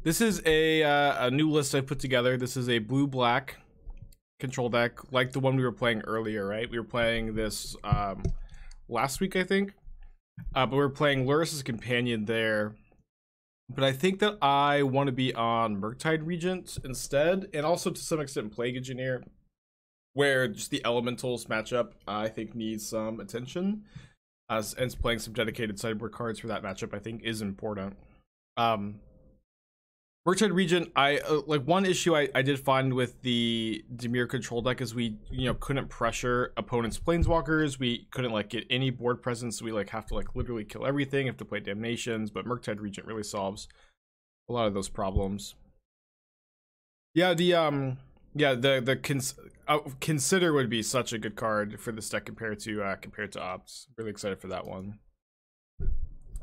This is a new list I put together. This is a blue-black control deck, like the one we were playing earlier, right? We were playing this last week, I think. But we were playing Luris's Companion there. But I think that I want to be on Murktide Regent instead, and also to some extent Plague Engineer, where just the elementals matchup I think needs some attention. And playing some dedicated sideboard cards for that matchup I think is important. Murktide Regent, like one issue I did find with the Dimir control deck is we couldn't pressure opponents' planeswalkers. We couldn't like get any board presence. So we like have to like literally kill everything. Have to play Damnations, but Murktide Regent really solves a lot of those problems. Yeah, Consider would be such a good card for this deck compared to Ops. Really excited for that one.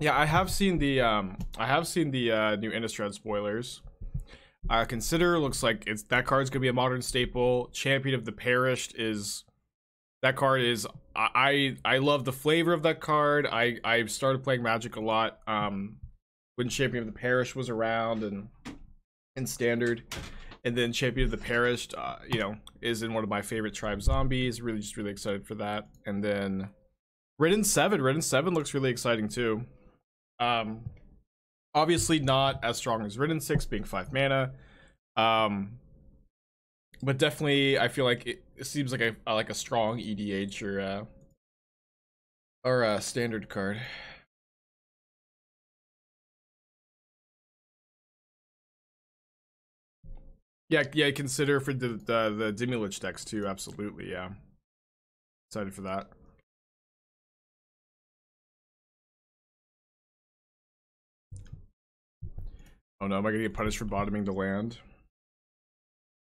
Yeah, I have seen the new Innistrad spoilers. Consider looks like that card's gonna be a modern staple. Champion of the Perished is that card is I love the flavor of that card. I started playing Magic a lot when Champion of the Perished was around and in Standard, and then Champion of the Perished is in one of my favorite tribe zombies. Really excited for that. And then Ridden 7 looks really exciting too. Obviously not as strong as Ridden 6 being 5 mana, but definitely I feel like it seems like a strong EDH or a standard card. Yeah, consider for the Dimir decks too. Absolutely, yeah. Excited for that. Oh no, am I gonna get punished for bottoming the land?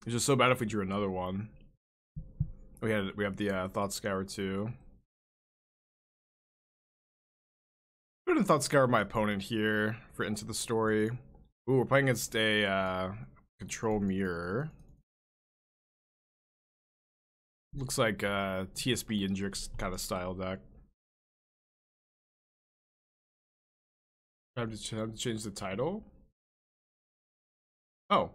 It's just so bad if we drew another one. We have the Thought Scour too. I'm gonna Thought Scour my opponent here for Into the Story. Ooh, we're playing against a Control Mirror. Looks like TSB Indrix kind of style deck. I have to change the title. Oh.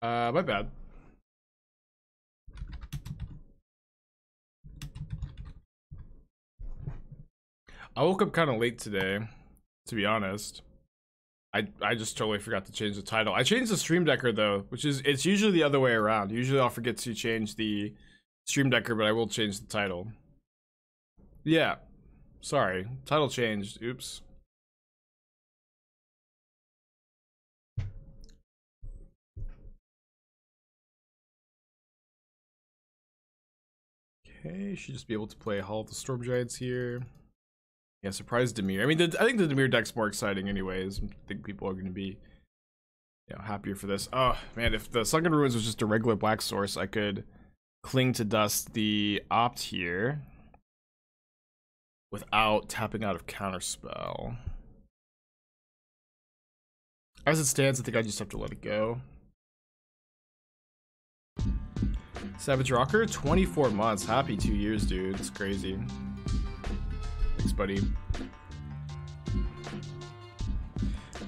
My bad. I woke up kind of late today, to be honest. I just totally forgot to change the title. I changed the Stream Decker though, it's usually the other way around. Usually I'll forget to change the Stream Decker, but I will change the title. Yeah. Sorry. Title changed. Oops. Okay, should just be able to play Hall of the Storm Giants here. Yeah, surprise Dimir. I mean, I think the Dimir deck's more exciting anyways. I think people are going to be happier for this. Oh, man, if the Sunken Ruins was just a regular black source, I could Cling to Dust the Opt here without tapping out of Counterspell. As it stands, I think I just have to let it go. Savage Rocker, 24 months. Happy 2 years, dude. It's crazy. Thanks, buddy.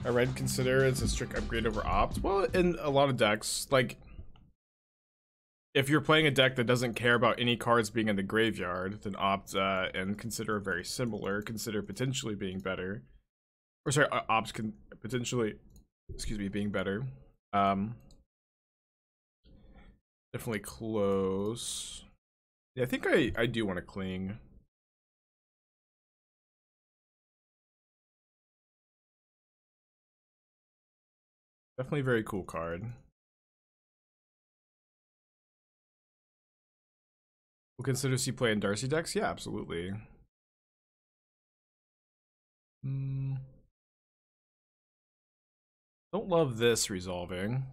I read Consider it's a strict upgrade over Opt. Well, in a lot of decks, like if you're playing a deck that doesn't care about any cards being in the graveyard, then Opt and Consider are very similar. Consider potentially being better. Or sorry, Opt can potentially, being better. Definitely close. Yeah, I think I do want to Cling. Definitely a very cool card. We'll consider C play in Darcy decks? Yeah, absolutely. Don't love this resolving.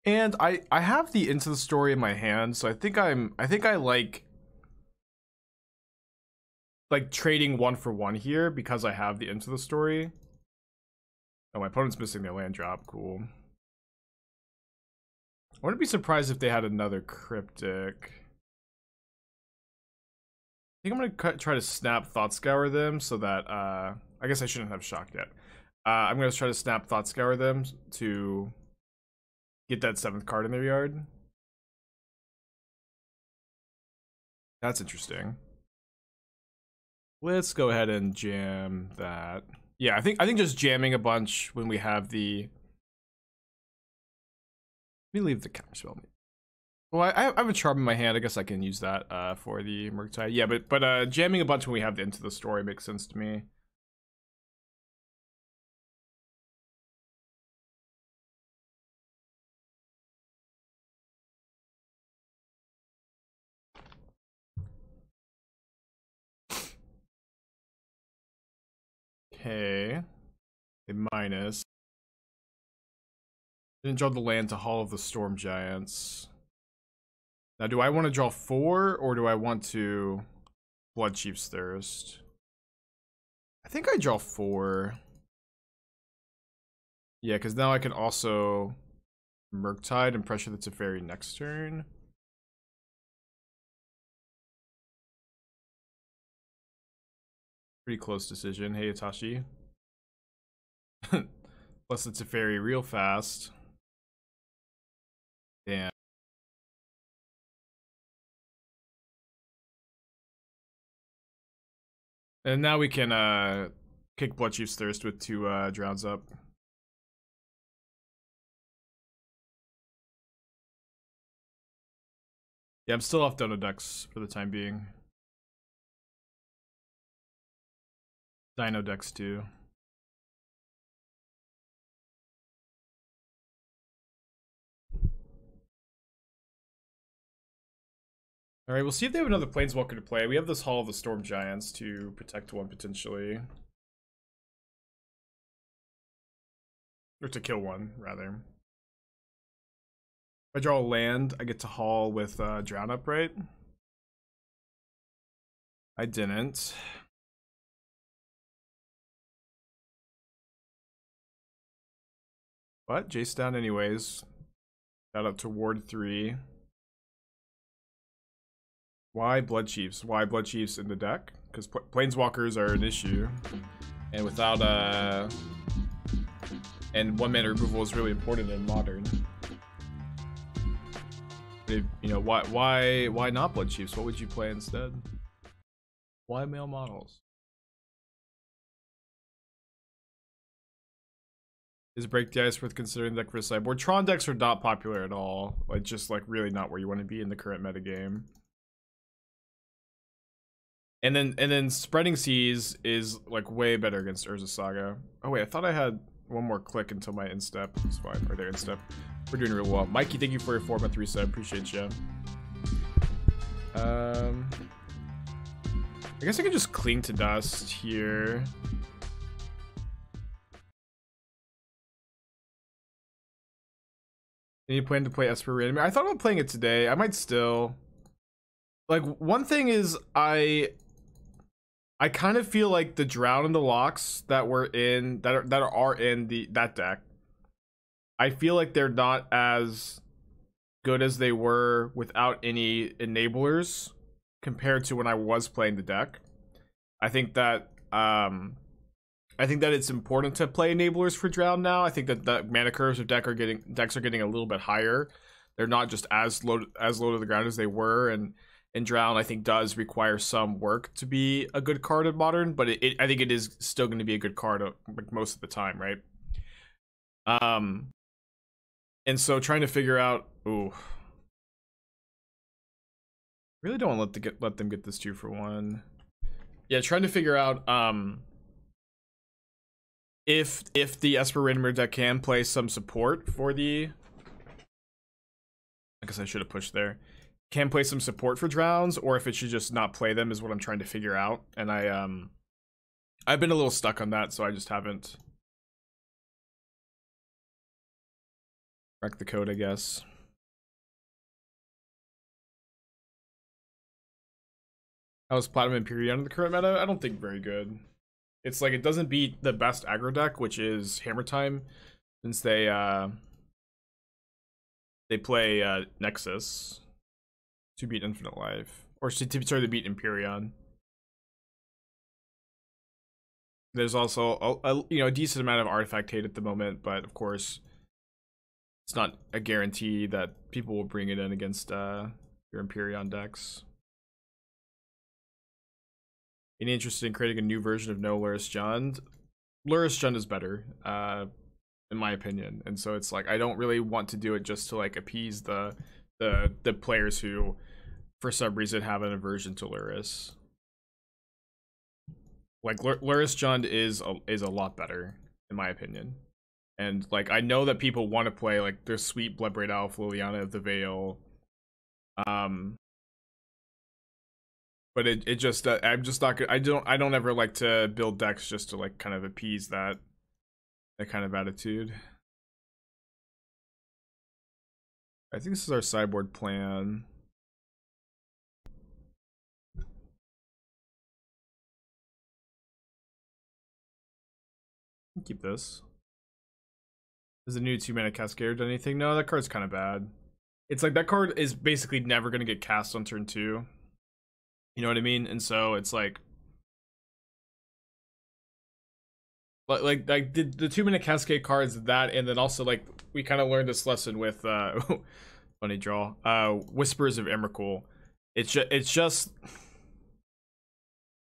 And I have the Into the Story in my hand, so I think I like trading 1 for 1 here because I have the Into the Story. Oh, my opponent's missing their land drop. Cool. I wouldn't be surprised if they had another Cryptic. I think I'm gonna try to snap Thought Scour them so that I guess I shouldn't have shocked yet. I'm gonna try to snap Thought Scour them to get that 7th card in their yard. That's interesting. Let's go ahead and jam that. Yeah, I think just jamming a bunch when we have the. Let me leave the Counterspell. Well, I have a charm in my hand. I guess I can use that for the Murktide. Yeah, but jamming a bunch when we have the Into the Story makes sense to me. Okay. A minus. Didn't draw the land to Hall of the Storm Giants. Now, do I want to draw 4 or do I want to Bloodchief's Thirst? I think I draw 4. Yeah, because now I can also Murktide and pressure the Teferi next turn. Pretty close decision. Hey, Itachi. Plus the Teferi real fast. Damn. And now we can kick Bloodchief's Thirst with 2 Drowns up. Yeah, I'm still off Dono decks for the time being. Dino decks too. Alright, we'll see if they have another Planeswalker to play. We have this Hall of the Storm Giants to protect one potentially. Or to kill one, rather. If I draw a land, I get to haul with Drown Up, right? I didn't. But Jace down anyways. Got up to Ward 3. Why Bloodchiefs? Why Bloodchiefs in the deck? Because Planeswalkers are an issue. And without and 1-mana removal is really important in Modern. But you know, why not Bloodchiefs? What would you play instead? Why male models? Is Break the Ice worth considering the deck for a sideboard? Tron decks are not popular at all. Like, just like really not where you want to be in the current metagame. And then Spreading Seas is like way better against Urza Saga. Oh wait, I thought I had one more click until my instep. It's fine, or their instep. We're doing real well. Mikey, thank you for your 4-month reset. Appreciate you. I guess I could just Cling to Dust here. Any plan to play Esper Reanimate? I thought about playing it today. I might still. Like, one thing is I kind of feel like the Drown and the Lochs that were in that are in that deck, I feel like they're not as good as they were without any enablers compared to when I was playing the deck. I think that it's important to play enablers for Drown now. I think that the mana curves of decks are getting a little bit higher. They're not just as low to the ground as they were, and Drown I think does require some work to be a good card in Modern, but I think it is still going to be a good card like most of the time, right? And so trying to figure out, ooh, really don't want to let them get this 2-for-1. Yeah, trying to figure out if the Esper Reanimate deck can play some support for the. I guess I should have pushed there. Can play some support for Drowns, or if it should just not play them is what I'm trying to figure out. And I've been a little stuck on that, so I just haven't cracked the code, I guess. How's Platinum Imperium in the current meta? I don't think very good. It's like it doesn't beat the best aggro deck, which is Hammer Time, since they play Nexus to beat Infinite Life, or to beat Empyrean. There's also a decent amount of artifact hate at the moment, but of course, it's not a guarantee that people will bring it in against your Empyrean decks. Any interest in creating a new version of No Luris Jund? Luris Jund is better, in my opinion, and so it's like I don't really want to do it just to like appease the players who, for some reason, have an aversion to Luris. Like Luris Jund is a lot better, in my opinion. And like I know that people want to play like their sweet Bloodbraid Elf, Liliana of the Veil. But it just I'm just not good. I don't ever like to build decks just to like kind of appease that kind of attitude. I think this is our sideboard plan. Keep this. Is the new 2-mana Cascade done anything? No, that card's kind of bad. It's like that card is basically never going to get cast on turn 2. You know what I mean? And so it's like the 2-mana Cascade cards, that, and then also like we kind of learned this lesson with funny draw, Whispers of Emrakul. It's just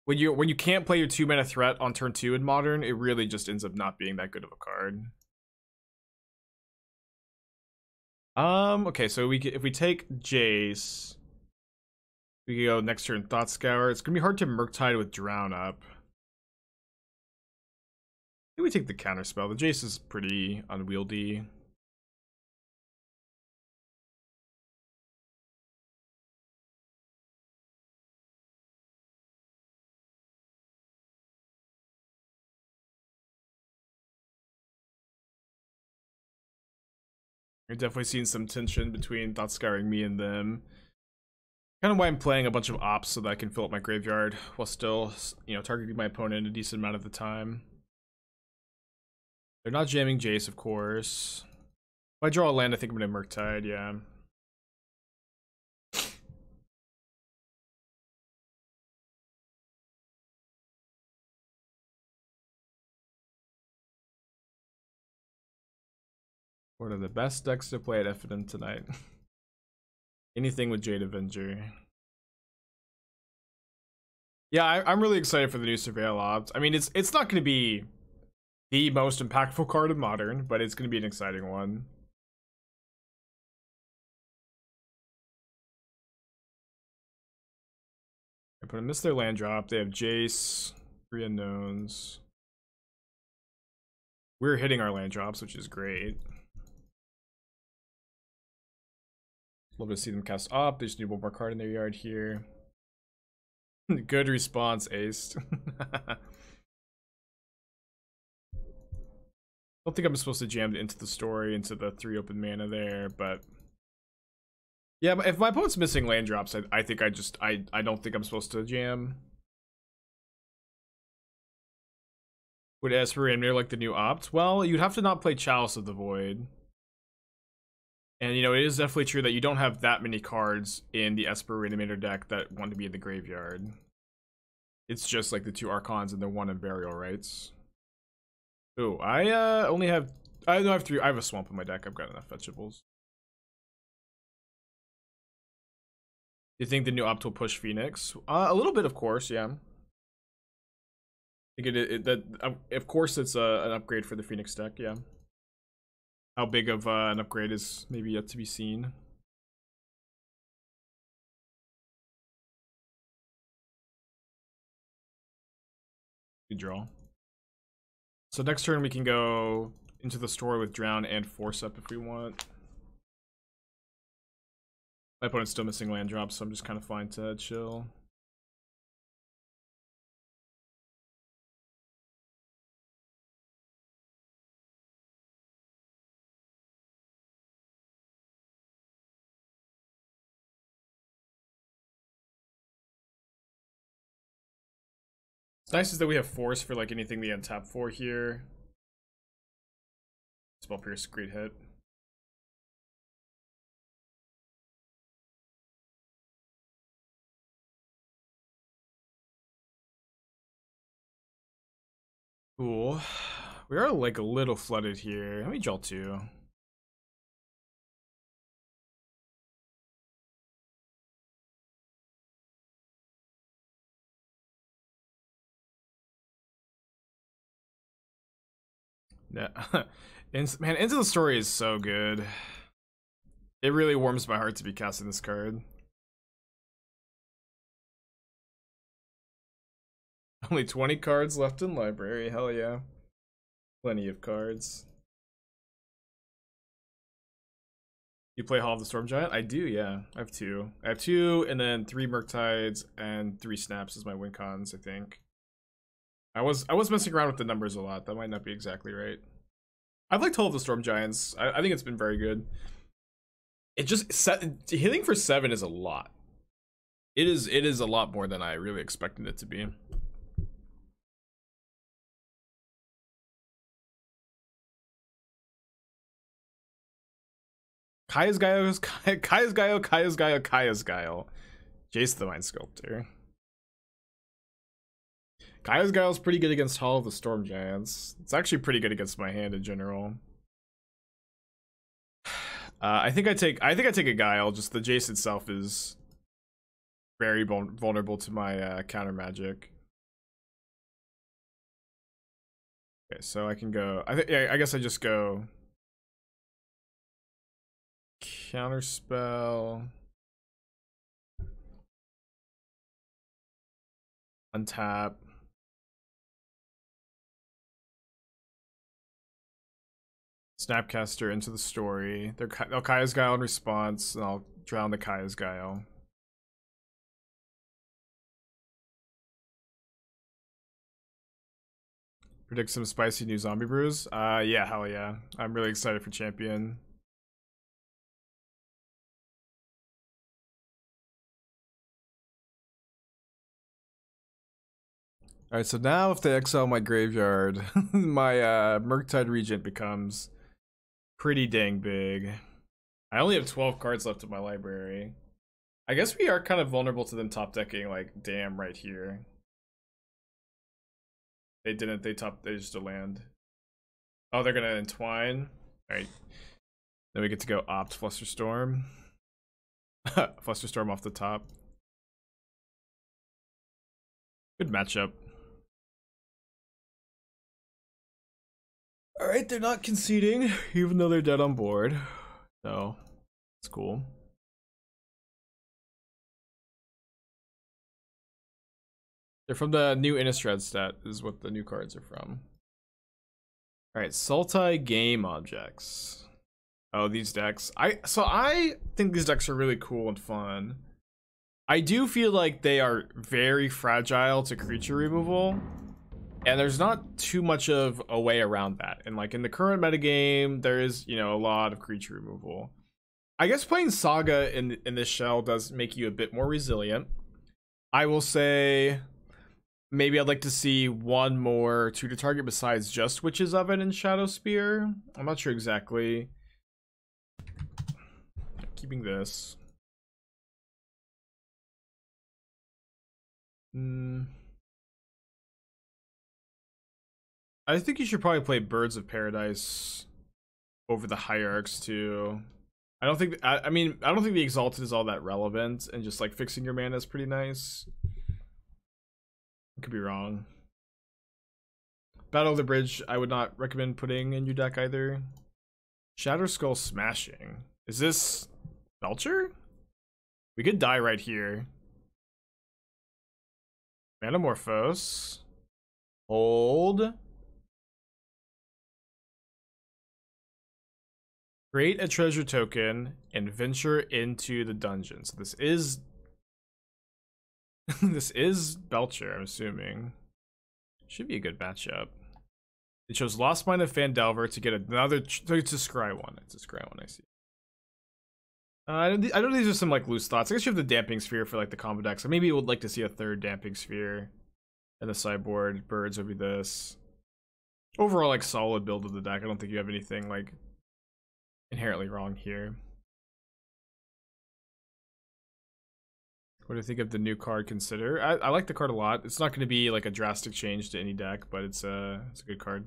when you can't play your 2-mana threat on turn 2 in Modern, it really just ends up not being that good of a card. Okay, so if we take Jace, we can go next turn Thought Scour. It's gonna be hard to Murktide with Drown up. I think we take the Counterspell. The Jace is pretty unwieldy. You're definitely seeing some tension between Thought Scouring me and them. Kind of why I'm playing a bunch of ops so that I can fill up my graveyard while still, targeting my opponent a decent amount of the time. They're not jamming Jace, of course. If I draw a land, I think I'm gonna Murktide, yeah. One of the best decks to play at Effiden tonight. Anything with Jade Avenger. Yeah, I'm really excited for the new Surveil Opt. I mean, it's not going to be the most impactful card in Modern, but it's going to be an exciting one. I put them miss their land drop. They have Jace, 3 unknowns. We're hitting our land drops, which is great. Love to see them cast Opt. They just need one more card in their yard here. Good response, Ace. I don't think I'm supposed to jam into the story, into the 3 open mana there, but yeah, but if my opponent's missing land drops, I think I don't think I'm supposed to jam. Would Esper Amnir like the new Opt? Well, you'd have to not play Chalice of the Void. And it is definitely true that you don't have that many cards in the Esper Reanimator deck that want to be in the graveyard. It's just like the 2 Archons and the 1 in Burial Rites. Oh, I have 3. I have a Swamp in my deck. I've got enough fetchables. Do you think the new Opt will push Phoenix? A little bit, of course, yeah. I think of course it's an upgrade for the Phoenix deck, yeah. How big of an upgrade is maybe yet to be seen. Good draw. So next turn we can go into the store with Drown and Force up if we want. My opponent's still missing land drops, so I'm just kind of fine to chill. It's nice is that we have Force for like anything they untap for here. Spell Pierce, great hit. Cool. We are like a little flooded here. Let me draw 2. Yeah. Man, Into the Story is so good. It really warms my heart to be casting this card. Only 20 cards left in library. Hell yeah. Plenty of cards. You play Hall of the Storm Giant? I do, yeah. I have 2. I have 2 and then 3 Murktides and 3 Snaps as my win cons, I think. I was messing around with the numbers a lot. That might not be exactly right. I've liked Hall of the Storm Giants. I think it's been very good. It just hitting for 7 is a lot. It is a lot more than I really expected it to be. Kaya's Gaio, Jace the Mind Sculptor. Kaya's Gaio is pretty good against Hall of the Storm Giants. It's actually pretty good against my hand in general. I think I take a Guile. Just the Jace itself is very vulnerable to my counter magic. Okay, so I can go. I guess I just go Counterspell, untap, Snapcaster into the story. They'll Kaya's Guile in response, and I'll drown the Kaya's Guile. Predict some spicy new zombie brews. Yeah, hell yeah. I'm really excited for Champion. Alright, so now if they exile my graveyard, my Murktide Regent becomes pretty dang big. I only have 12 cards left in my library. I guess we are kind of vulnerable to them top decking like damn right here. They didn't, they just a land. Oh, they're gonna entwine. Alright. Then we get to go opt Flusterstorm. Flusterstorm off the top. Good matchup. Alright, they're not conceding, even though they're dead on board. So, it's cool. They're from the new Innistrad stat, is what the new cards are from. Alright, Sultai game objects. Oh, these decks. So I think these decks are really cool and fun. I do feel like they are very fragile to creature removal. And there's not too much of a way around that. And like in the current metagame, there is, you know, a lot of creature removal. I guess playing Saga in this shell does make you a bit more resilient. I will say maybe I'd like to see one more tutor target besides just Witch's Oven and Shadow Spear. I'm not sure exactly. Keeping this. I think you should probably play Birds of Paradise over the Hierarchs too. I don't think I don't think the Exalted is all that relevant, and just like fixing your mana is pretty nice. I could be wrong. Battle of the Bridge I would not recommend putting in your deck either. Shatter Skull Smashing. Is this Belcher? We could die right here. Manamorphose. Hold. Create a treasure token and venture into the dungeon. So this is this is Belcher, I'm assuming. Should be a good matchup. It shows Lost Mine of Fandelver to get another. It's a scry one. It's a scry one. I see. I know these are some like loose thoughts. I guess you have the Damping Sphere for like the combo decks. So maybe you would like to see a third Damping Sphere in the sideboard. Birds would be this. Overall, like solid build of the deck. I don't think you have anything like inherently wrong here. What do you think of the new card Consider? I like the card a lot. It's not going to be like a drastic change to any deck, but it's a good card.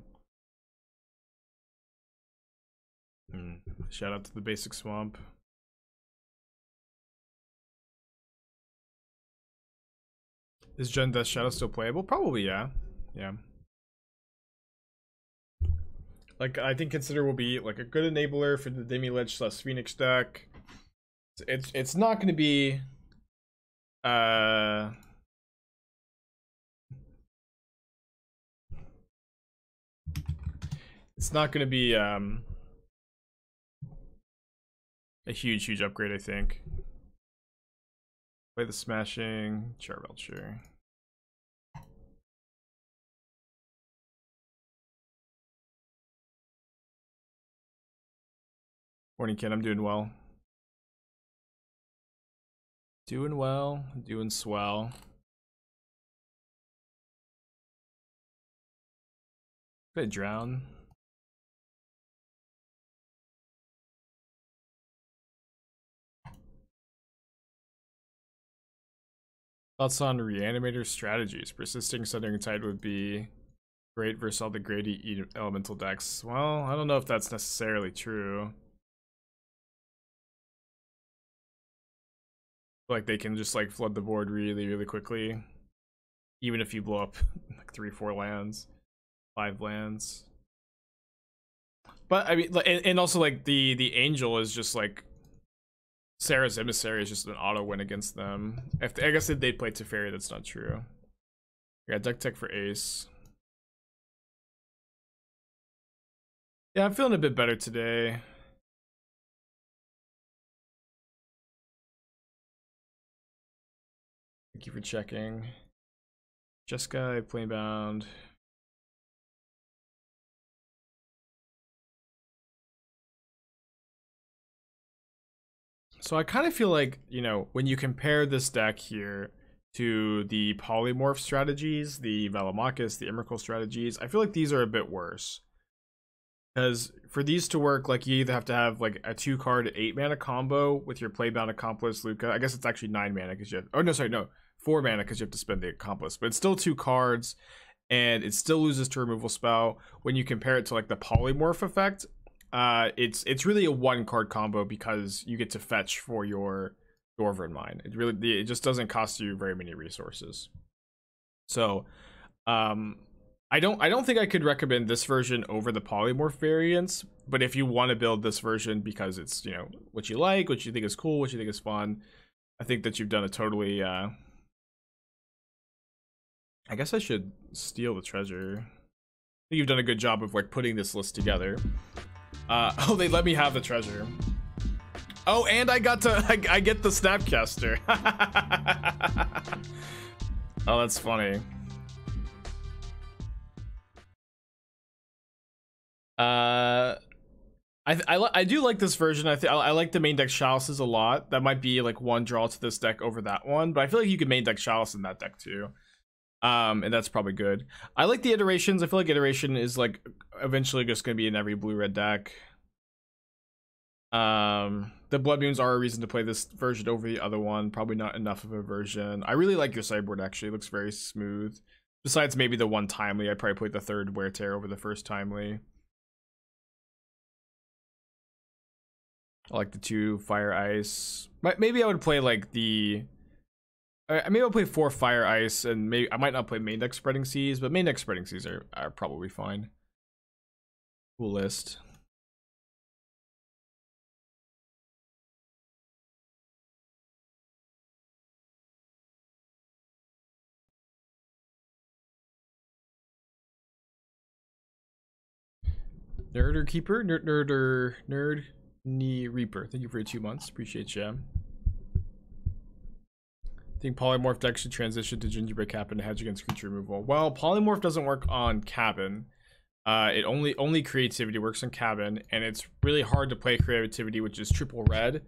Shout out to the basic swamp. Is Gen Death Shadow still playable? Probably, yeah. Yeah. Like, I think Consider will be like a good enabler for the Demi-Lich / Phoenix deck. It's not going to be it's not going to be a huge upgrade, I think. Play the Smashing Charbelcher. Morning, Ken. I'm doing well. Doing swell. Could I drown? Thoughts on Reanimator strategies? Persisting Southern Tide would be great versus all the greedy elemental decks. Well, I don't know if that's necessarily true. Like they can just like flood the board really quickly, even if you blow up like 3-4 lands, 5 lands. But I mean, and also like the Angel is just like Sarah's Emissary is just an auto win against them. I guess if they'd play Teferi, that's not true. Yeah, deck tech for Ace. Yeah, I'm feeling a bit better today. Thank you for checking. Jessica, Planebound. So I kind of feel like, you know, when you compare this deck here to the Polymorph strategies, the Velomachus, the Emrakul strategies, I feel like these are a bit worse. Because for these to work, like, you either have to have like a 2-card 8-mana combo with your Playbound Accomplice Luca. I guess it's actually 9 mana because you have, oh no, sorry, no, 4 mana because you have to spend the Accomplice. But it's still 2 cards, and it still loses to removal spell. When you compare it to like the Polymorph effect, it's really a 1-card combo because you get to fetch for your Dwarven Mine. It just doesn't cost you very many resources. So, I don't think I could recommend this version over the Polymorph variants, but if you want to build this version because it's, you know, what you like, what you think is cool, what you think is fun, I think that you've done a totally, I guess I should steal the treasure. I think you've done a good job of like putting this list together. Oh, they let me have the treasure. Oh, and I got to, I get the Snapcaster. Oh, that's funny. I do like this version. I like the main deck Chalices a lot. That might be like one draw to this deck over that one, but I feel like you could main deck Chalice in that deck too. And that's probably good. I like the iterations. I feel like iteration is like eventually just gonna be in every blue-red deck. The Blood Moons are a reason to play this version over the other one. Probably not enough of a version. I really like your sideboard actually. It looks very smooth. Besides maybe the one timely, I'd probably play the third Wear Tear over the first timely. I like the 2 Fire Ice. Maybe I would play like the... maybe I'll play 4 Fire Ice, and maybe I might not play main deck Spreading Seas, but main deck Spreading Seas are probably fine. Cool list. Nerder Keeper? Nerd Knee Reaper. Thank you for your 2 months. Appreciate you. I think Polymorph deck should transition to Gingerbread Cabin to hedge against creature removal. Well, Polymorph doesn't work on Cabin. It only Creativity works on Cabin, and it's really hard to play Creativity, which is triple red,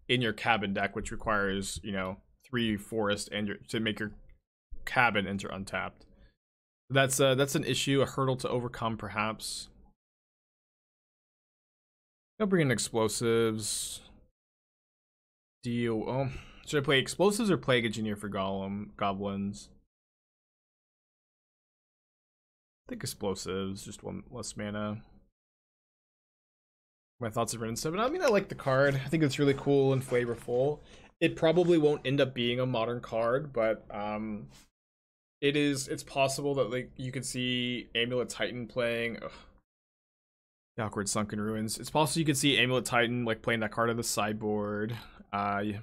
in your Cabin deck, which requires, you know, 3 Forest and to make your Cabin enter untapped. That's an issue, a hurdle to overcome, perhaps. I'll bring in explosives. Deal. Oh, Should I play Explosives or Plague Engineer for goblins? I think Explosives, just one less mana. My thoughts have written 7. I mean, I like the card. I think it's really cool and flavorful. It probably won't end up being a modern card, but it's possible that like you could see Amulet Titan playing. Ugh. The awkward Sunken Ruins. It's possible you could see Amulet Titan like playing that card on the sideboard. Yeah.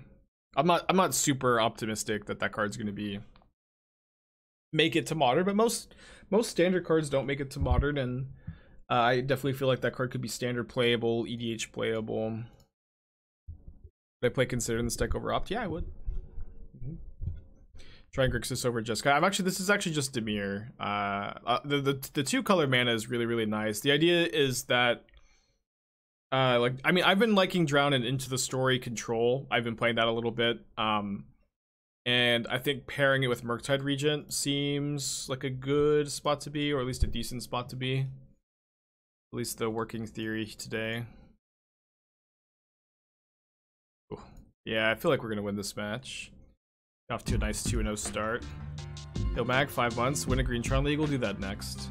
I'm not super optimistic that that card's going to make it to modern, but most standard cards don't make it to modern, and I definitely feel like that card could be standard playable, EDH playable. Would I play Consider in this deck over Opt? Yeah, I would. Try and Grixis over Jessica. This is actually just Dimir. The 2-color mana is really, really nice. The idea is that I've been liking Drown and Into the Story Control. I've been playing that a little bit. And I think pairing it with Murktide Regent seems like a good spot to be, or at least a decent spot to be. At least the working theory today. Ooh. Yeah, I feel like we're gonna win this match. Off to a nice 2-0 start. He'll mag 5 months, win a Green Tron League. We'll do that next.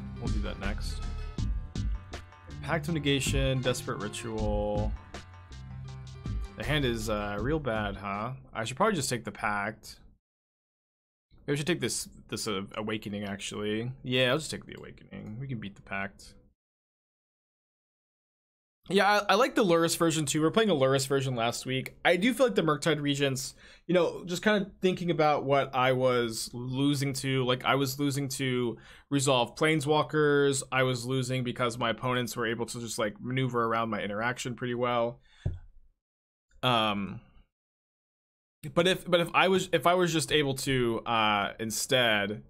Pact of Negation, Desperate Ritual. The hand is real bad, huh? I should probably just take the Pact. Maybe I should take this Awakening, actually. Yeah, I'll just take the Awakening. We can beat the Pact. Yeah, I like the Lurrus version too. We're playing a Lurrus version last week. I do feel like the Murktide Regents, you know, just kind of thinking about what I was losing to. Like, I was losing to Resolve Planeswalkers. I was losing because my opponents were able to just, like, maneuver around my interaction pretty well. But if I was just able to instead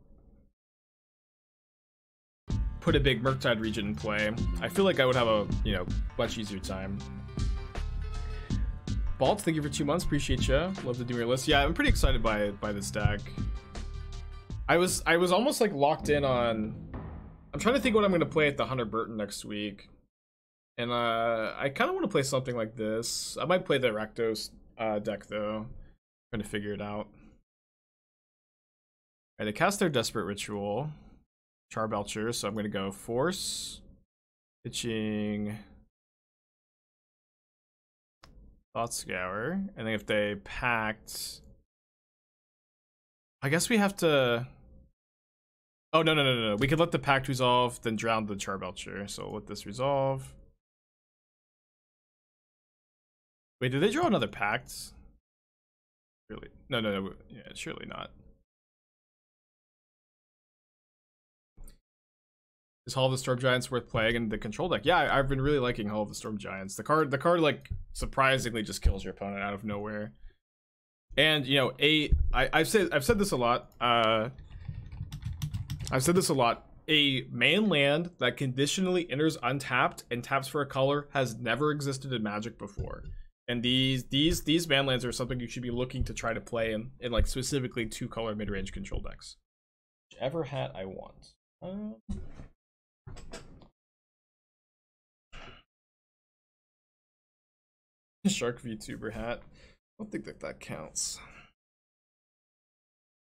put a big Murktide Regent in play, I feel like I would have a, you know, much easier time. Balt, thank you for 2 months. Appreciate you. Love the Dimir list. Yeah, I'm pretty excited by this deck. I was almost like locked in on. I'm trying to think what I'm going to play at the Hunter Burton next week, and I kind of want to play something like this. I might play the Rakdos deck though. I'm trying to figure it out. Alright, they cast their Desperate Ritual. Charbelcher, so I'm going to go Force, pitching Thought Scour, and then if they Pact, I guess we have to. Oh, no. We could let the Pact resolve, then drown the Charbelcher. So we'll let this resolve. Wait, did they draw another Pact? Really? No. Yeah, surely not. Is Hall of the Storm Giants worth playing in the control deck? Yeah, I've been really liking Hall of the Storm Giants. The card like surprisingly just kills your opponent out of nowhere. And you know, I've said this a lot. I've said this a lot. A man land that conditionally enters untapped and taps for a color has never existed in Magic before. And these man lands are something you should be looking to try to play in like specifically 2-color mid-range control decks. Whichever hat I want. Shark VTuber hat. I don't think that counts.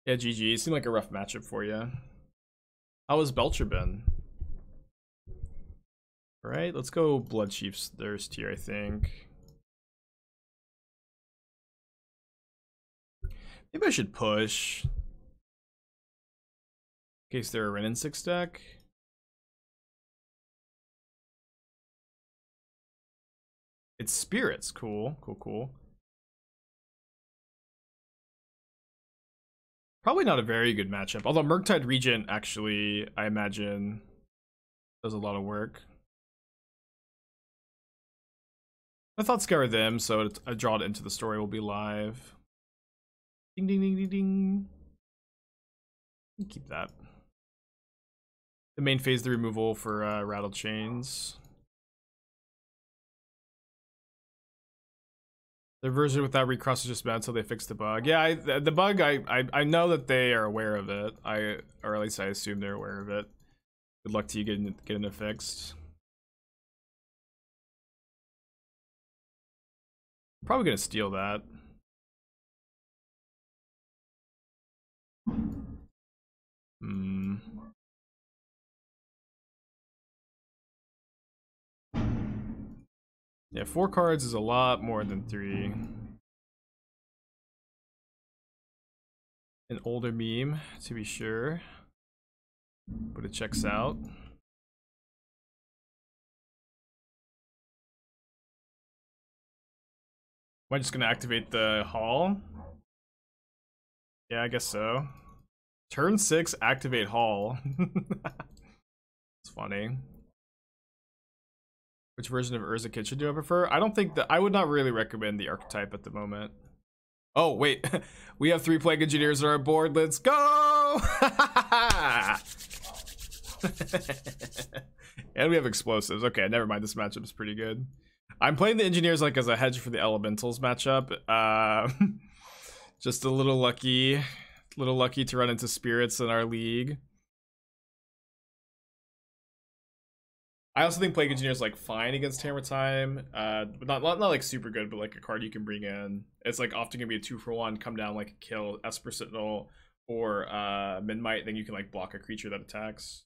Yeah, GG. It seemed like a rough matchup for you. How was Belcher been? Alright, let's go Bloodchief's Thirst here, I think. Maybe I should push. In case they're a Ren and 6 deck. It's Spirits. Cool. Probably not a very good matchup. Although Murktide Regent actually, I imagine, does a lot of work. I thought Scour them, so a draw into the story will be live. Ding ding ding ding ding. Keep that. The main phase, the removal for Rattle Chains. The version without recross is just bad until they fix the bug. Yeah, the bug, I know that they are aware of it. Or at least I assume they're aware of it. Good luck to you getting it fixed. Probably gonna steal that. Hmm. Yeah, 4 cards is a lot more than 3. An older meme, to be sure. But it checks out. Am I just gonna activate the hall? Yeah, I guess so. Turn 6, activate hall. It's funny. Which version of Urza Kitchen do I prefer? I don't think that I would not really recommend the archetype at the moment. Oh, wait. We have 3 Plague Engineers on our board. Let's go! And we have explosives. Okay, never mind. This matchup is pretty good. I'm playing the Engineers like as a hedge for the Elementals matchup. Just a little lucky to run into Spirits in our league. I also think Plague Engineer is like fine against Hammer Time, but not like super good, but like a card you can bring in. It's like often gonna be a 2-for-1, come down like a kill Esper Sentinel or Midnight, then you can like block a creature that attacks.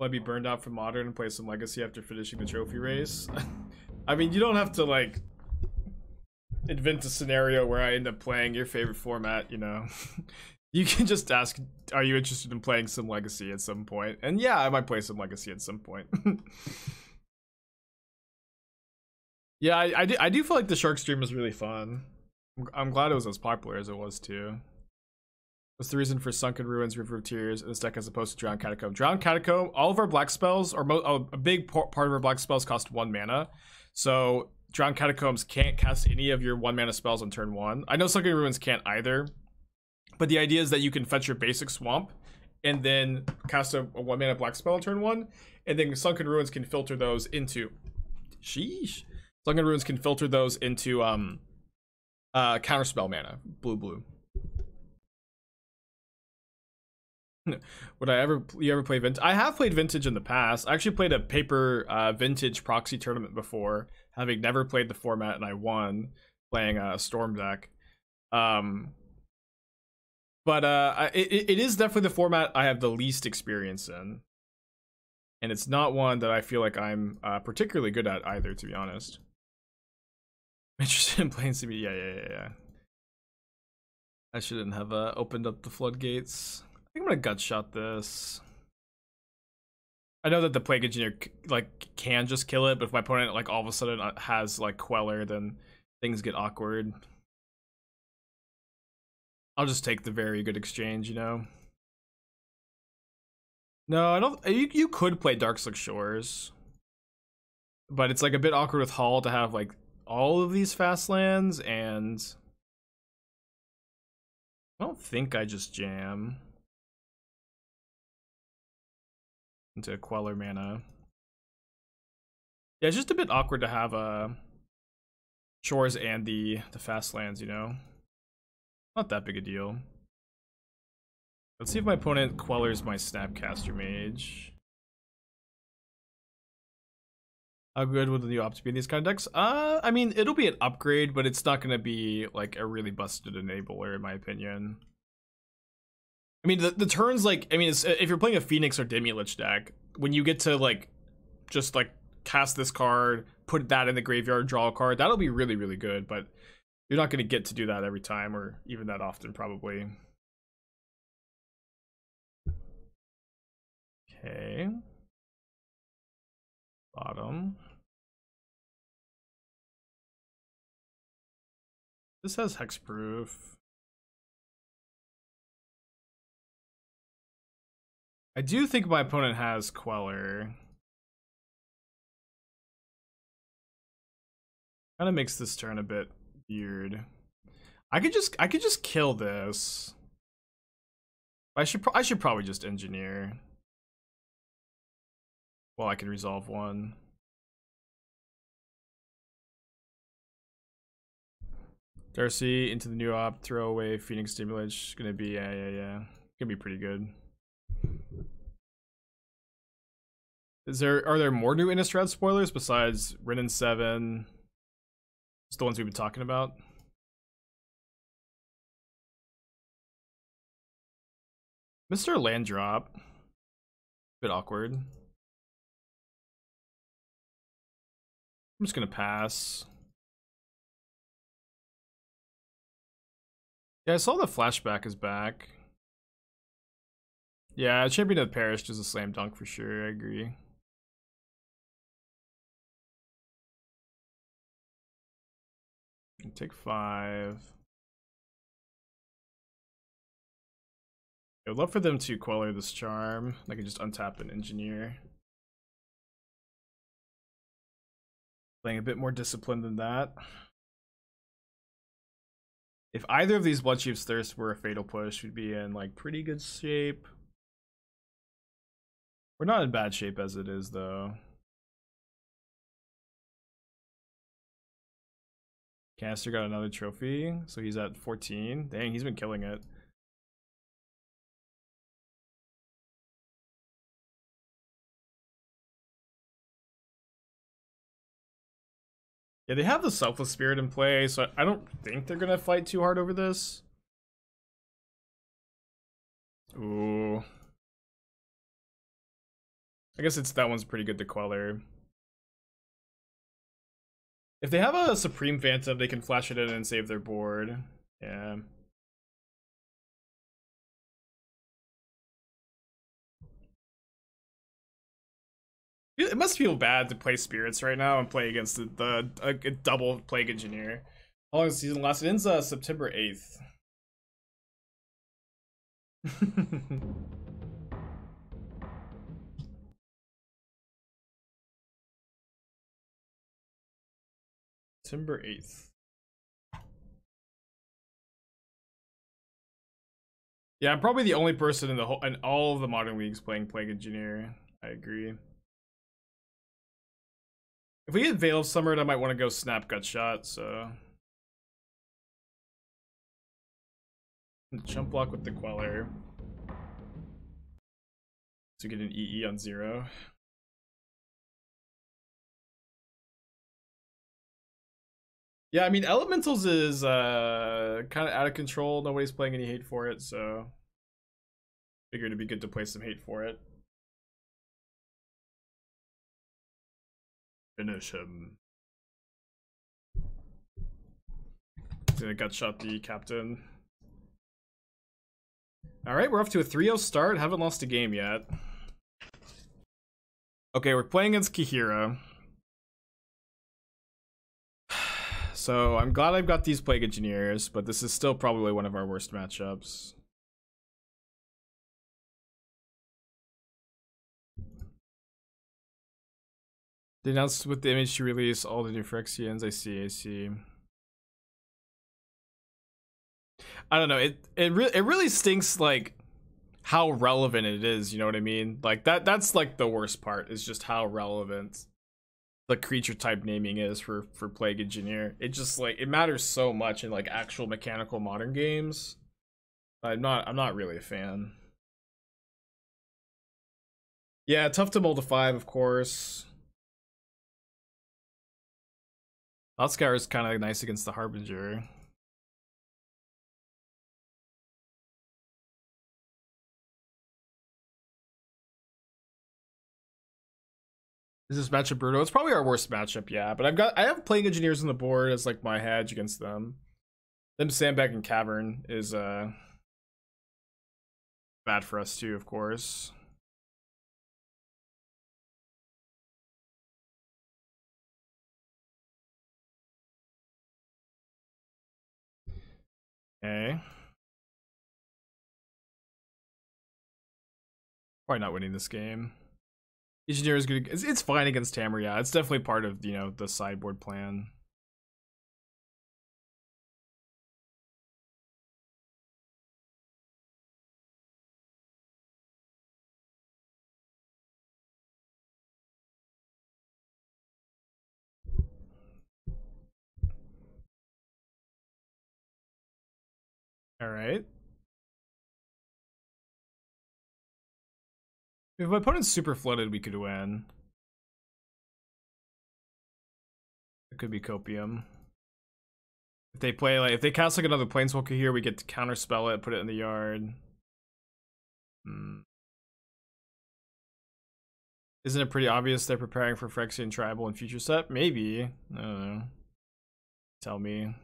Will I be burned out from Modern and play some Legacy after finishing the trophy race? I mean, you don't have to like invent a scenario where I end up playing your favorite format, you know. You can just ask, are you interested in playing some Legacy at some point? And yeah, I might play some Legacy at some point. Yeah, I do feel like the Shark stream was really fun. I'm glad it was as popular as it was too. What's the reason for Sunken Ruins, River of Tears in this deck as opposed to Drowned Catacomb? Drowned Catacomb, all of our black spells, or a big part of our black spells cost 1 mana. So Drowned Catacombs can't cast any of your 1 mana spells on turn 1. I know Sunken Ruins can't either. But the idea is that you can fetch your basic swamp and then cast a 1 mana black spell on turn 1, and then Sunken Ruins can filter those into Sunken Ruins can filter those into counterspell mana. Blue. Would you ever play Vintage? I have played Vintage in the past. I actually played a paper Vintage proxy tournament before, having never played the format, and I won playing a Storm deck. But it is definitely the format I have the least experience in. And it's not one that I feel like I'm particularly good at either, to be honest. I'm interested in playing CB. Yeah. I shouldn't have opened up the floodgates. I think I'm gonna gut shot this. I know that the Plague Engineer like can just kill it, but if my opponent like all of a sudden has like Queller, then things get awkward. I'll just take the very good exchange, you know. No, I don't. You could play Darkslick Shores, but it's like a bit awkward with Hall to have like all of these fast lands, and I don't think I just jam into Queller mana. Yeah, it's just a bit awkward to have Shores and the fast lands, you know. Not that big a deal. Let's see if my opponent Quellers my Snapcaster Mage. How good would the new opt be in these kind of decks? I mean, it'll be an upgrade, but it's not going to be like a really busted enabler, in my opinion. I mean, the turns, like, I mean, if you're playing a Phoenix or Demilich deck, when you get to like just like cast this card, put that in the graveyard, draw a card, that'll be really, really good, but you're not going to get to do that every time, or even that often, probably. Okay. Bottom. This has hexproof. I do think my opponent has Queller. Kind of makes this turn a bit weird. I could just kill this. I should probably just engineer. Well, I can resolve one. Darcy into the new op, throw away Phoenix Stimulate. Gonna be yeah. Gonna be pretty good. Are there more new Innistrad spoilers besides Rin and 7? Just the ones we've been talking about. Mr. Land Drop. Bit awkward. I'm just gonna pass. Yeah, I saw the flashback is back. Yeah, Champion of the Parish is a slam dunk for sure, I agree. Take 5. I would love for them to Queller this charm. I could just untap an engineer. Playing a bit more disciplined than that. If either of these Bloodchief's Thirst were a fatal push, we'd be in like pretty good shape. We're not in bad shape as it is though. Caster got another trophy, so he's at 14. Dang, he's been killing it. Yeah, they have the Selfless Spirit in play, so I don't think they're gonna fight too hard over this. Ooh. I guess that one's pretty good to Queller. If they have a Supreme Phantom, they can flash it in and save their board. Yeah. It must feel bad to play Spirits right now and play against a double Plague Engineer. How long does the season last? It ends September 8th. September 8th. Yeah, I'm probably the only person in all of the modern leagues playing Plague Engineer. I agree. If we get Veil of Summer, I might want to go Snap Gutshot, so. Jump block with the Queller. To get an EE on 0. Yeah, I mean, Elementals is kind of out of control. Nobody's playing any hate for it, so. Figured it'd be good to play some hate for it. Finish him. He's gonna Gutshot the captain. Alright, we're off to a 3-0 start. Haven't lost a game yet. Okay, we're playing against Kihira. So I'm glad I've got these Plague Engineers, but this is still probably one of our worst matchups. They announced with the image to release all the new Phyrexians. I see. I don't know. It really stinks like how relevant it is. You know what I mean? Like that's like the worst part is just how relevant the creature type naming is for Plague Engineer. It just like it matters so much in like actual mechanical modern games. I'm not really a fan. Yeah, tough to mold a 5, of course. Thought Scour is kind of nice against the Harbinger. Is this matchup brutal? It's probably our worst matchup, yeah. But I have Plague Engineers on the board as like my hedge against them. Them Sandbag and Cavern is bad for us too, of course. Okay. Probably not winning this game. Engineer is good. It's fine against Hammer, yeah. It's definitely part of, you know, the sideboard plan. All right. If my opponent's super flooded, we could win. It could be Copium. If they play like if they cast like another Planeswalker here, we get to counterspell it, put it in the yard. Hmm. Isn't it pretty obvious they're preparing for Phyrexian Tribal in future set? Maybe. I don't know. Tell me.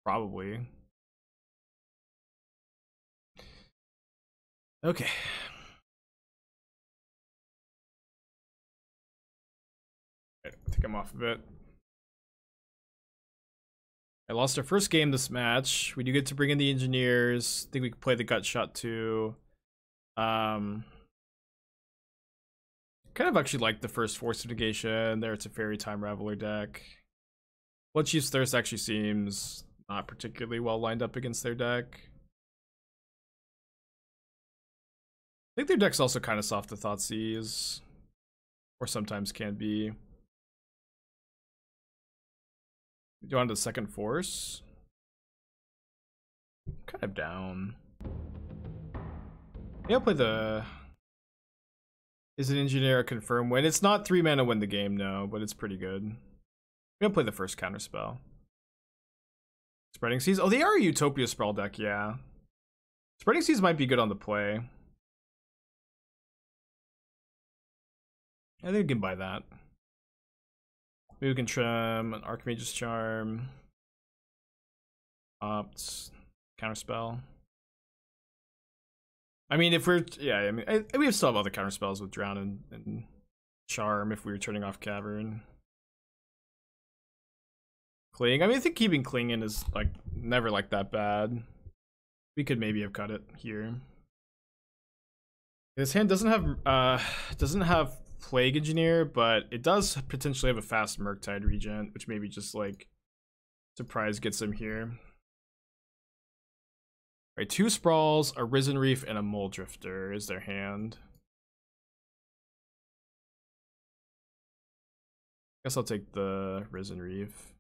Probably. Okay. I think I'm off of it. I lost our first game this match. We do get to bring in the engineers. I think we could play the gut shot too. Kind of actually like the first Force of Negation. There, it's a Fairy Time Raveler deck. Bloodchief's Thirst actually seems not particularly well lined up against their deck. I think their deck's also kind of soft to Thoughtseize, or sometimes can be. Do you want the second Force? Kind of down. Yeah, I'll play the... Is an engineer a confirm win? It's not 3 mana win the game, no, but it's pretty good. We'll play the first Counterspell. Spreading Seas? Oh, they are a Utopia Sprawl deck, yeah. Spreading Seas might be good on the play. I think we can buy that. Maybe we can trim an Archmage's Charm. Opt. Counterspell. I mean, if we're... Yeah, I mean, we still have other counterspells with Drown and Charm if we were turning off Cavern. Cling. I mean, I think keeping Cling in is, like, never, like, that bad. We could maybe have cut it here. This hand doesn't have Plague Engineer, but it does potentially have a fast Murktide Regent, which maybe just, like, surprise gets him here. Right, 2 Sprawls, a Risen Reef, and a Mole Drifter is their hand. Guess I'll take the Risen Reef.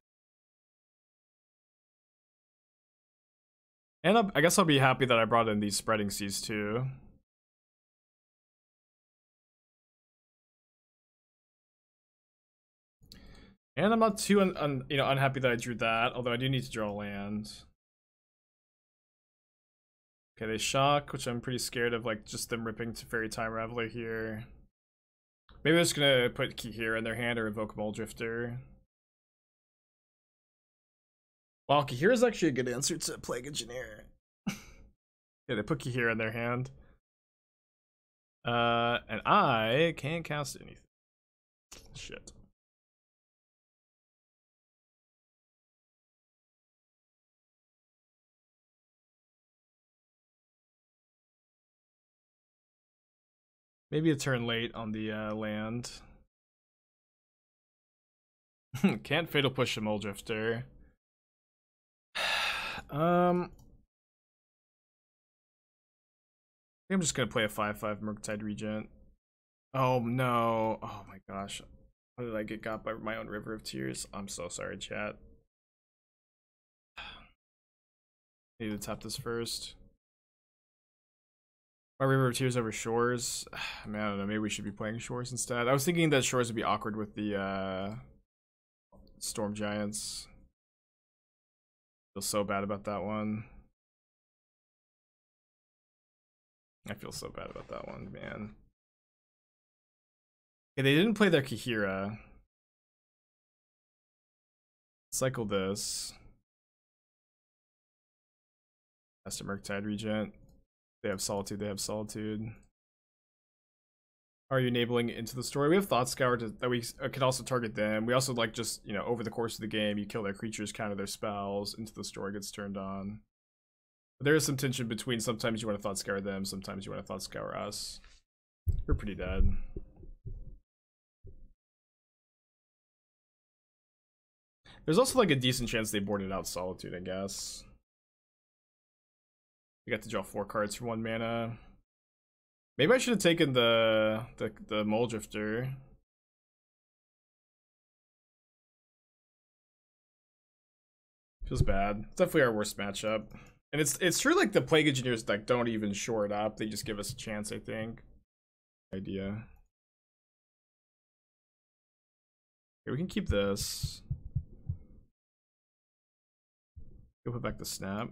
And I guess I'll be happy that I brought in these Spreading Seas too. And I'm not too unhappy that I drew that, although I do need to draw a land. Okay, they shock, which I'm pretty scared of, like, just them ripping to Fairy Time Raveler here. Maybe I'm just gonna put Kihira in their hand or evoke Mole Drifter. Wow, Kihira's actually a good answer to Plague Engineer. Yeah, they put Kihira in their hand. And I can't cast anything. Shit. Maybe a turn late on the land. Can't Fatal Push a Mole Drifter. I'm just gonna play a 5/5 Murktide Regent. Oh no! Oh my gosh! How did I get got by my own River of Tears? I'm so sorry, chat. Need to tap this first. My River of Tears over Shores. I mean, I don't know. Maybe we should be playing Shores instead. I was thinking that Shores would be awkward with the Storm Giants. Feel so bad about that one. I feel so bad about that one, man. Okay, they didn't play their Kihira. Cycle this. That's a Murktide Regent. They have Solitude, they have Solitude. Are you enabling Into the Story? We have Thought Scour that we can also target them. We also, like, just, you know, over the course of the game, you kill their creatures, counter their spells, Into the Story gets turned on. But there is some tension between sometimes you want to Thought Scour them, sometimes you want to Thought Scour us. We're pretty dead. There's also, like, a decent chance they boarded out Solitude, I guess. We got to draw 4 cards for 1 mana. Maybe I should have taken the Mole Drifter. Feels bad. It's definitely our worst matchup. And it's true, like, the Plague Engineers, like, don't even shore it up. They just give us a chance, I think. Idea. Okay, we can keep this. Go put back the Snap.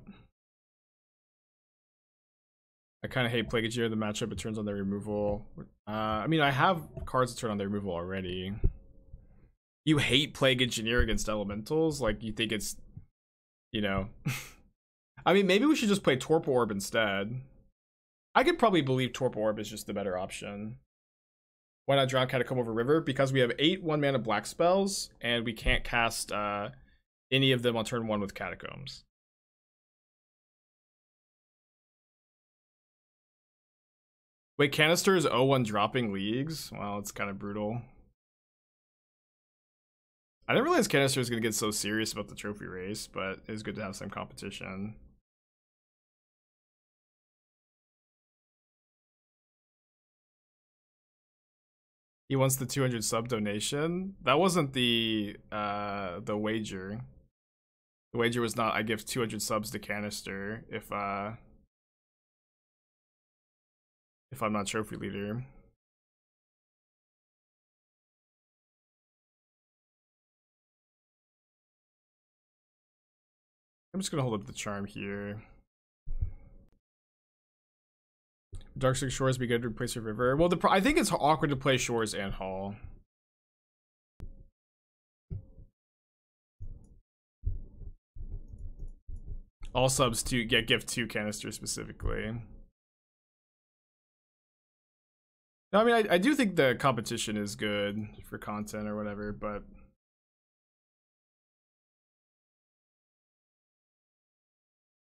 I kind of hate Plague Engineer, the matchup, it turns on their removal. I mean, I have cards that turn on their removal already. You hate Plague Engineer against Elementals? Like, you think it's, you know... I mean, maybe we should just play Torpor Orb instead. I could probably believe Torpor Orb is just the better option. Why not Drown Catacomb over River? Because we have 8 1-mana black spells, and we can't cast any of them on turn 1 with Catacombs. Wait, Canister is 0-1 dropping leagues? Well, it's kind of brutal. I didn't realize Canister was going to get so serious about the trophy race, but it's good to have some competition. He wants the 200 sub donation. That wasn't the wager. The wager was not I give 200 subs to Canister if I'm not trophy leader. I'm just gonna hold up the charm here. Darkside Shores be good to replace your river. Well, I think it's awkward to play Shores and Hall. All subs to get gift 2 Canister specifically. No, I mean, I do think the competition is good for content or whatever, but...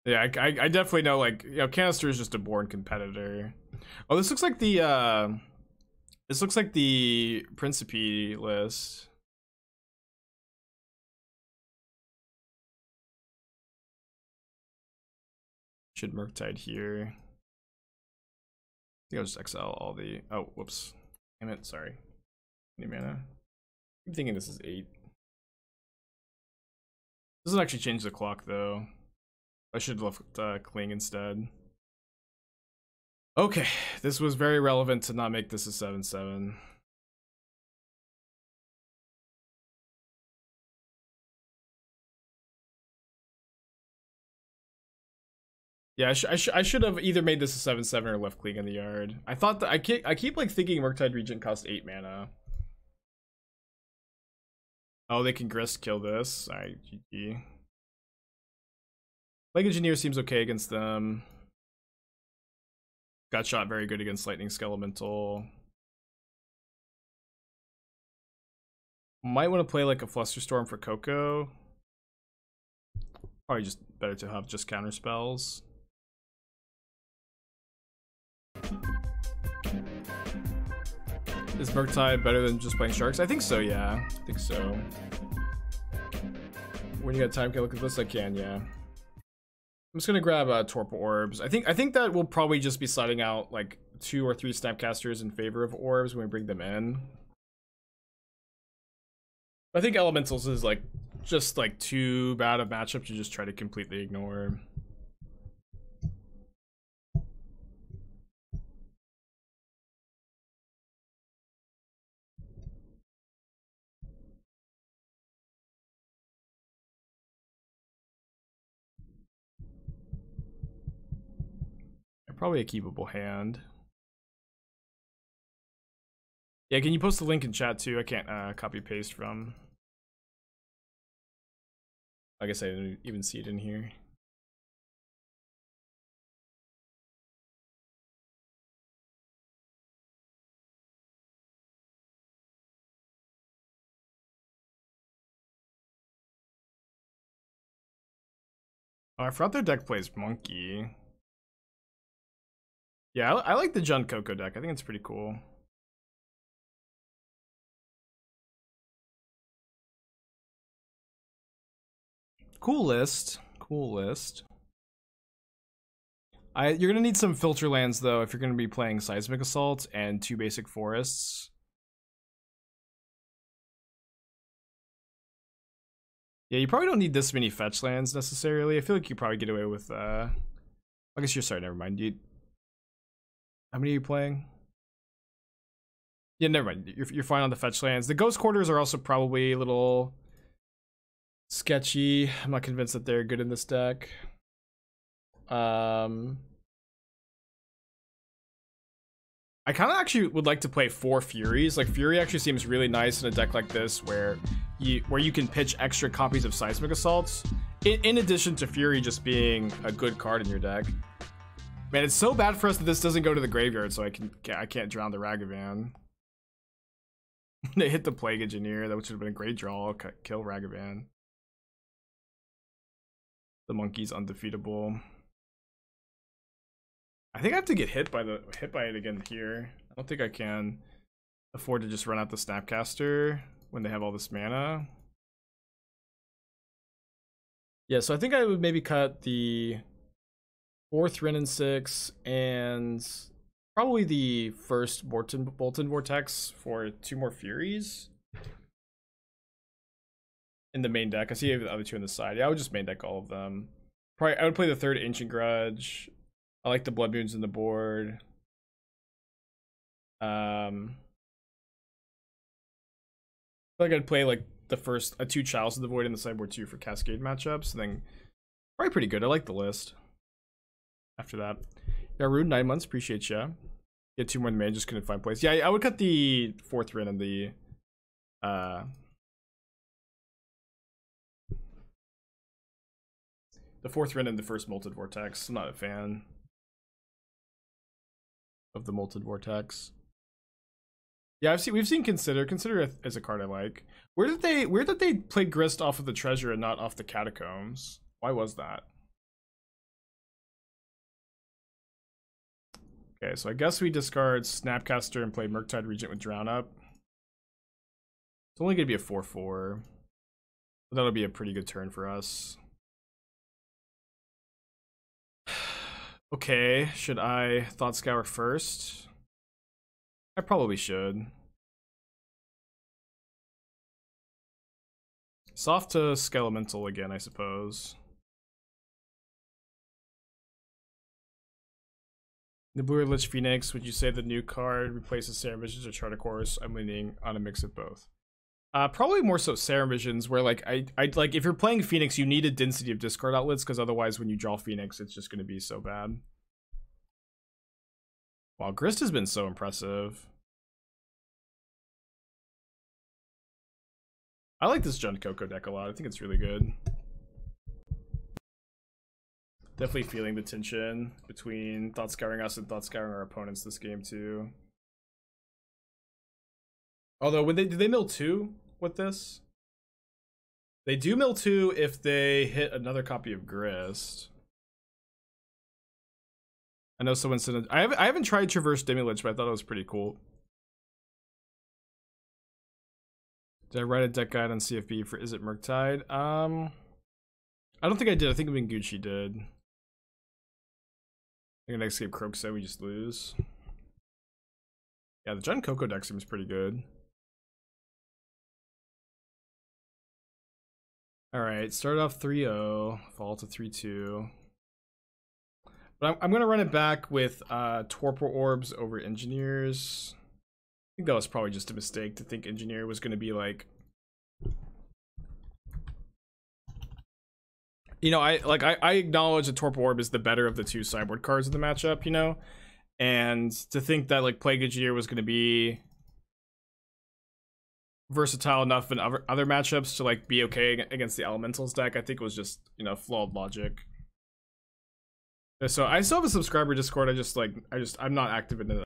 Yeah, I definitely know, like, you know, Canister is just a born competitor. Oh, this looks like the Principe list. Should Murktide here. I think I'll just exile all the, oh, whoops. Damn it, sorry. Any mana? I'm thinking this is 8. Doesn't actually change the clock, though. I should have left Cling instead. Okay, this was very relevant to not make this a 7/7. Yeah, I should have either made this a 7/7 or left Cling in the yard. I thought that I keep like thinking Murktide Regent costs 8 mana. Oh, they can Grist kill this. Alright, GG. Plague Engineer seems okay against them. Got shot very good against Lightning Skelemental. Might want to play like a Flusterstorm for Coco. Probably just better to have just counter spells. Is Murktide better than just playing Sharks? I think so, yeah. I think so. When you got time, can I look at this? I can, yeah. I'm just gonna grab Torpor Orbs. I think that we'll probably just be sliding out like 2 or 3 Snapcasters in favor of Orbs when we bring them in. I think Elementals is like just like too bad a matchup to just try to completely ignore. Probably a keepable hand. Yeah, can you post the link in chat too? I can't copy paste from. I guess I didn't even see it in here. Oh, I forgot their deck plays Monkey. Yeah, I like the Jund Coco deck. I think it's pretty cool. Cool list. Cool list. You're gonna need some filter lands though if you're gonna be playing Seismic Assault and 2 basic forests. Yeah, you probably don't need this many fetch lands necessarily. I feel like you probably get away with I guess you're sorry, never mind. How many are you playing? Yeah, never mind. You're fine on the fetch lands. The Ghost Quarters are also probably a little sketchy. I'm not convinced that they're good in this deck. I kind of actually would like to play 4 Furies. Like Fury actually seems really nice in a deck like this where you can pitch extra copies of Seismic Assaults in addition to Fury just being a good card in your deck. Man, it's so bad for us that this doesn't go to the graveyard, so I can't drown the Ragavan. They hit the Plague Engineer, that which would have been a great draw. Kill Ragavan. The Monkey's undefeatable. I think I have to get hit by it again here. I don't think I can afford to just run out the Snapcaster when they have all this mana. Yeah, so I think I would maybe cut the 4th Wrenn and 6 and probably the first Bolton Vortex for 2 more Furies in the main deck. I see the other 2 on the side. Yeah, I would just main deck all of them. Probably I would play the 3rd Ancient Grudge. I like the Blood Moons in the board. I feel like I'd play like the first 2 Chalice of the Void in the sideboard 2 for Cascade matchups. And then probably pretty good. I like the list. After that, yeah, Rude 9 months. Appreciate ya. Get 2 more in the main. Just couldn't find place. Yeah, I would cut the 4th Wrenn and the 4th Wrenn and the first Molten Vortex. I'm not a fan of the Molten Vortex. Yeah, we've seen Consider as a card I like. Where did they play Grist off of the Treasure and not off the Catacombs? Why was that? Okay, so I guess we discard Snapcaster and play Murktide Regent with Drown Up. It's only gonna be a 4/4. But that'll be a pretty good turn for us. Okay, should I Thought Scour first? I probably should. Soft to Skelemental again, I suppose. The Blue Lich Phoenix, would you say the new card replaces Serum Visions or Charter Course? I'm leaning on a mix of both. Probably more so Serum Visions, where like I like if you're playing Phoenix, you need a density of discard outlets, because otherwise when you draw Phoenix, it's just gonna be so bad. Wow, Grist has been so impressive. I like this Jund Coco deck a lot. I think it's really good. Definitely feeling the tension between Thought Scouring us and Thought Scouring our opponents this game too. Although, do they mill 2 with this? They do mill 2 if they hit another copy of Grist. I know someone said I haven't tried Traverse Demi-Lich, but I thought it was pretty cool. Did I write a deck guide on CFB for Is It Murktide? I don't think I did. I think Gucci did. I think next game Croak said we just lose. Yeah, the Jund Coco deck seems pretty good. Alright, start off 3-0, fall to 3-2. But I'm going to run it back with Torpor Orbs over Engineers. I think that was probably just a mistake to think Engineer was going to be like... You know, I acknowledge that Torpor Orb is the better of the 2 sideboard cards in the matchup, you know? And to think that like Plague Engineer was going to be versatile enough in other matchups to like be okay against the Elementals deck, I think was just, you know, flawed logic. So I still have a subscriber Discord. I'm not active in it.